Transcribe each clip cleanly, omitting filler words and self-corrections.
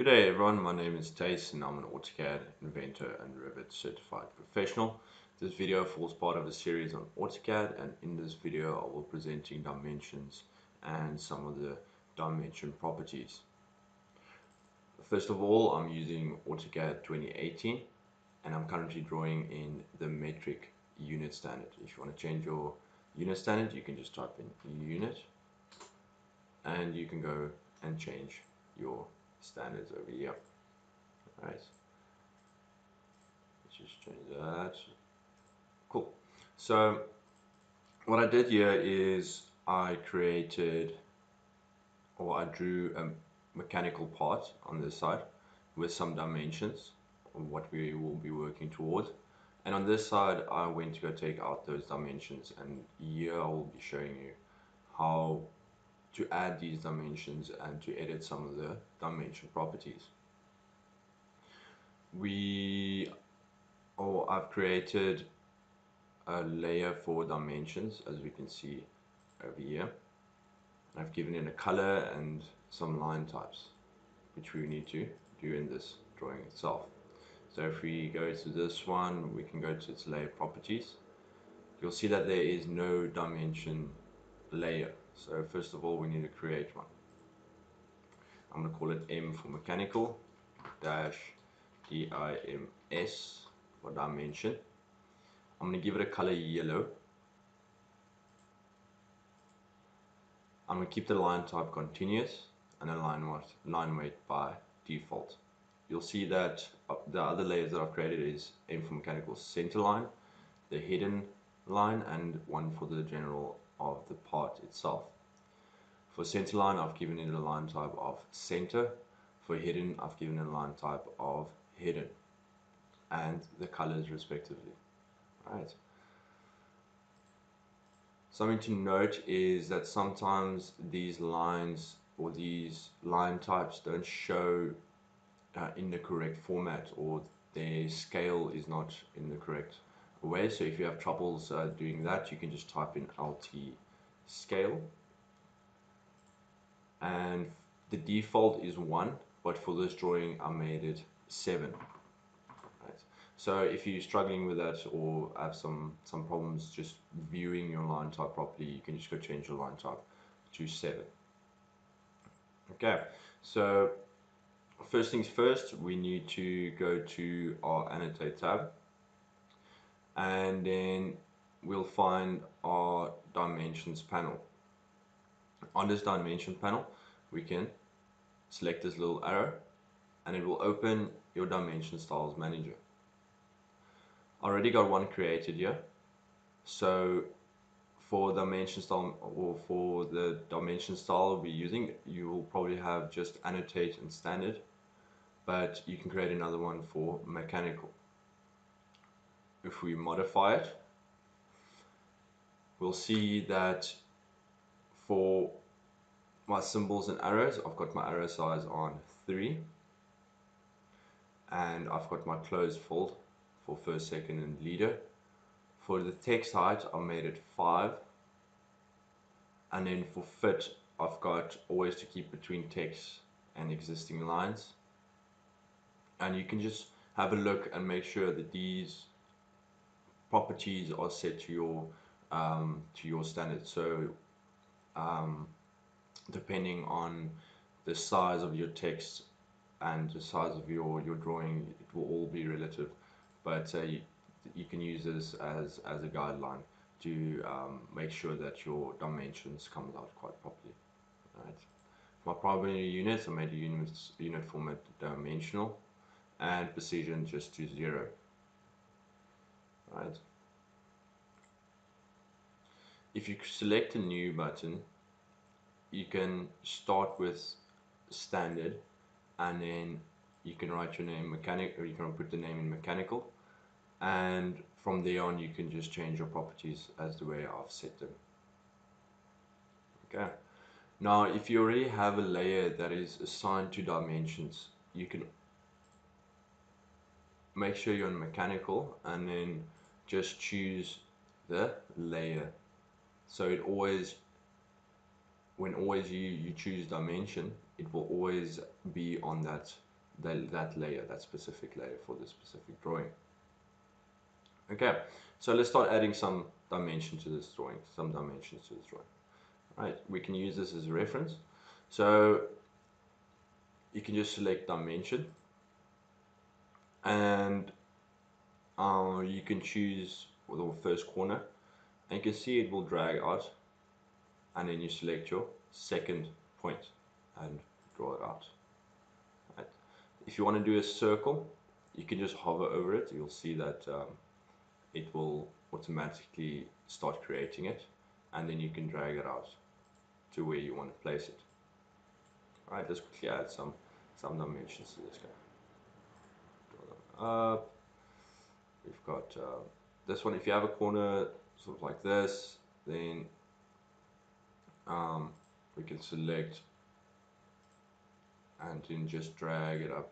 Good day everyone, my name is Tace and I'm an AutoCAD inventor and Revit certified professional. This video forms part of a series on AutoCAD, and in this video I will be presenting dimensions and some of the dimension properties. First of all, I'm using AutoCAD 2018 and I'm currently drawing in the metric unit standard. If you want to change your unit standard, you can just type in unit and you can go and change your standards over here. Right, let's just change that. Cool. So what I did here is I drew a mechanical part on this side with some dimensions of what we will be working towards, and on this side I went to go take out those dimensions, and here I will be showing you how to add these dimensions and to edit some of the dimension properties. I've created a layer for dimensions, as we can see over here. I've given it a color and some line types, which we need to do in this drawing itself. So if we go to this one, we can go to its layer properties. You'll see that there is no dimension layer. So first of all, we need to create one. I'm going to call it M for mechanical, dash DIMS for dimension. I'm going to give it a color yellow. I'm going to keep the line type continuous and a line weight by default. You'll see that the other layers that I've created is M for mechanical center line, the hidden line, and one for the general of the part itself. For center line, I've given it a line type of center. For hidden, I've given it a line type of hidden, and the colors respectively. Right. Something to note is that sometimes these lines or these line types don't show in the correct format, or their scale is not in the correct way. So if you have troubles doing that, you can just type in LT scale, and the default is 1, but for this drawing I made it 7. Right. So if you're struggling with that or have some problems just viewing your line type properly, you can just go change your line type to 7. Okay, so first things first, we need to go to our annotate tab, and then we'll find our dimensions panel. On this dimension panel, we can select this little arrow and it will open your dimension styles manager. I already got one created here, so for dimension style, or for the dimension style we're using, you will probably have just annotate and standard, but you can create another one for mechanical. If we modify it, we'll see that for my symbols and arrows, I've got my arrow size on 3, and I've got my closed fold for first, second, and leader. For the text height, I made it 5, and then for fit, I've got always to keep between text and existing lines. And you can just have a look and make sure that these properties are set to your standard. So depending on the size of your text and the size of your drawing, it will all be relative, but you can use this as a guideline to make sure that your dimensions come out quite properly. Right. My primary units, I made a unit format dimensional and precision just to 0. Right. If you select a new button, you can start with standard, and then you can write your name mechanic, or you can put the name in mechanical, and from there on you can just change your properties as the way I've set them. Okay. Now if you already have a layer that is assigned to dimensions, you can make sure you're on mechanical and then just choose the layer. So it always, when you choose dimension, it will always be on that that layer, that specific layer for the specific drawing. Okay, so let's start adding some dimension to this drawing, some dimensions to this drawing. Right, we can use this as a reference. So you can just select dimension, and you can choose the first corner, and you can see it will drag out, and then you select your second point and draw it out. Right. If you want to do a circle, you can just hover over it. You'll see that it will automatically start creating it, and then you can drag it out to where you want to place it. All right, let's quickly add some dimensions to this guy. Draw them up. We've got this one. If you have a corner sort of like this, then we can select and then just drag it up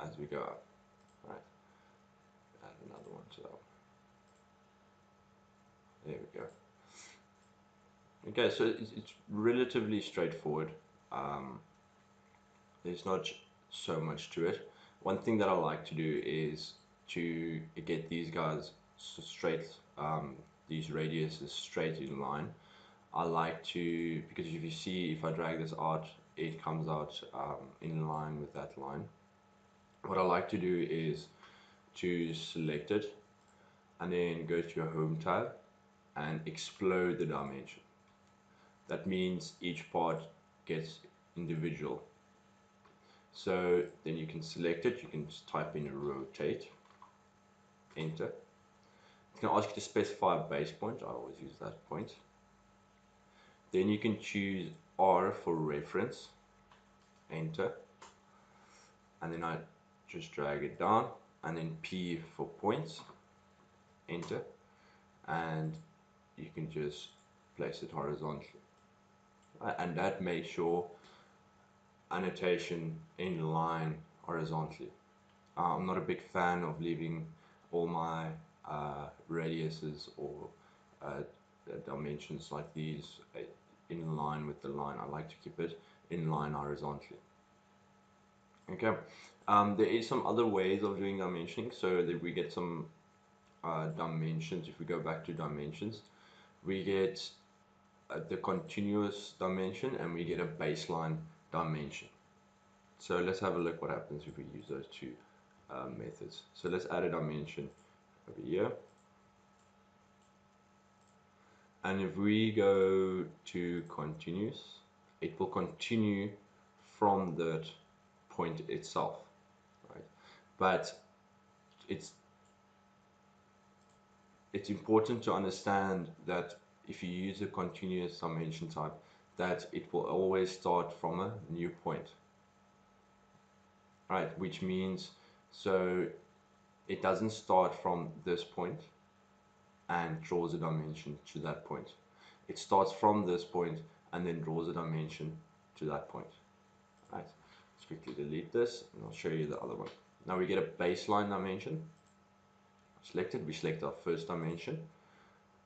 as we go up. Right. Add another one to that one. There we go. Okay, so it's relatively straightforward. There's not so much to it. One thing that I like to do is to get these guys straight, these radiuses straight in line. I like to, because if you see, if I drag this out, it comes out in line with that line. What I like to do is to select it and then go to your home tab and explode the dimension. That means each part gets individual. So then you can select it, you can just type in rotate, enter. It's going to ask you to specify a base point. I always use that point. Then you can choose R for reference, enter, and then I just drag it down, and then P for points, enter, and you can just place it horizontally. And that makes your annotation in line horizontally. I'm not a big fan of leaving all my radiuses or dimensions like these in line with the line. I like to keep it in line horizontally. Okay, there is some other ways of doing dimensioning, so that we get some dimensions. If we go back to dimensions, we get the continuous dimension and we get a baseline dimension. So let's have a look what happens if we use those two methods. So let's add a dimension over here, and if we go to continuous, it will continue from that point itself, right? But it's important to understand that if you use a continuous dimension type, that it will always start from a new point, right? Which means, so it doesn't start from this point and draws a dimension to that point. It starts from this point and then draws a dimension to that point. Right. Let's quickly delete this and I'll show you the other one. Now we get a baseline dimension. Selected, we select our first dimension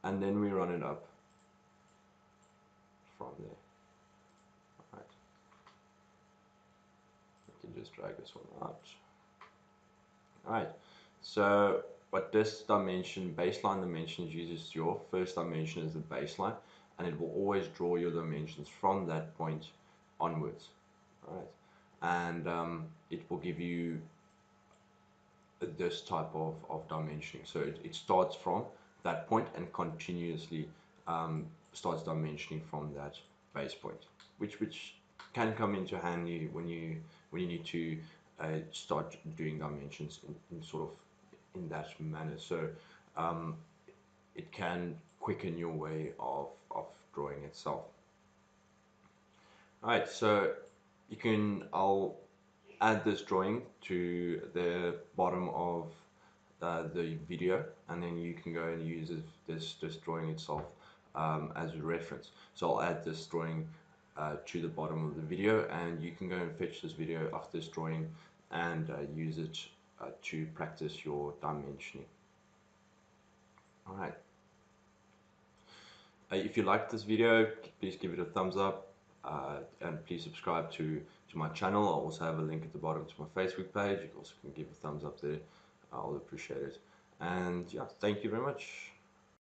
and then we run it up from there. Right. We can just drag this one out. Alright, so what this dimension, baseline dimensions, uses your first dimension as the baseline, and it will always draw your dimensions from that point onwards. Alright, and it will give you this type of dimensioning. So it starts from that point and continuously starts dimensioning from that base point, which can come into handy when you need to start doing dimensions in sort of in that manner. So it can quicken your way of drawing itself. Alright, so I'll add this drawing to the bottom of the video, and then you can go and use this drawing itself as a reference. So I'll add this drawing to the bottom of the video, and you can go and fetch this video of this drawing and use it to practice your dimensioning. Alright. If you liked this video, please give it a thumbs up. and please subscribe to my channel. I'll also have a link at the bottom to my Facebook page. You also can give a thumbs up there. I'll appreciate it. And yeah, thank you very much.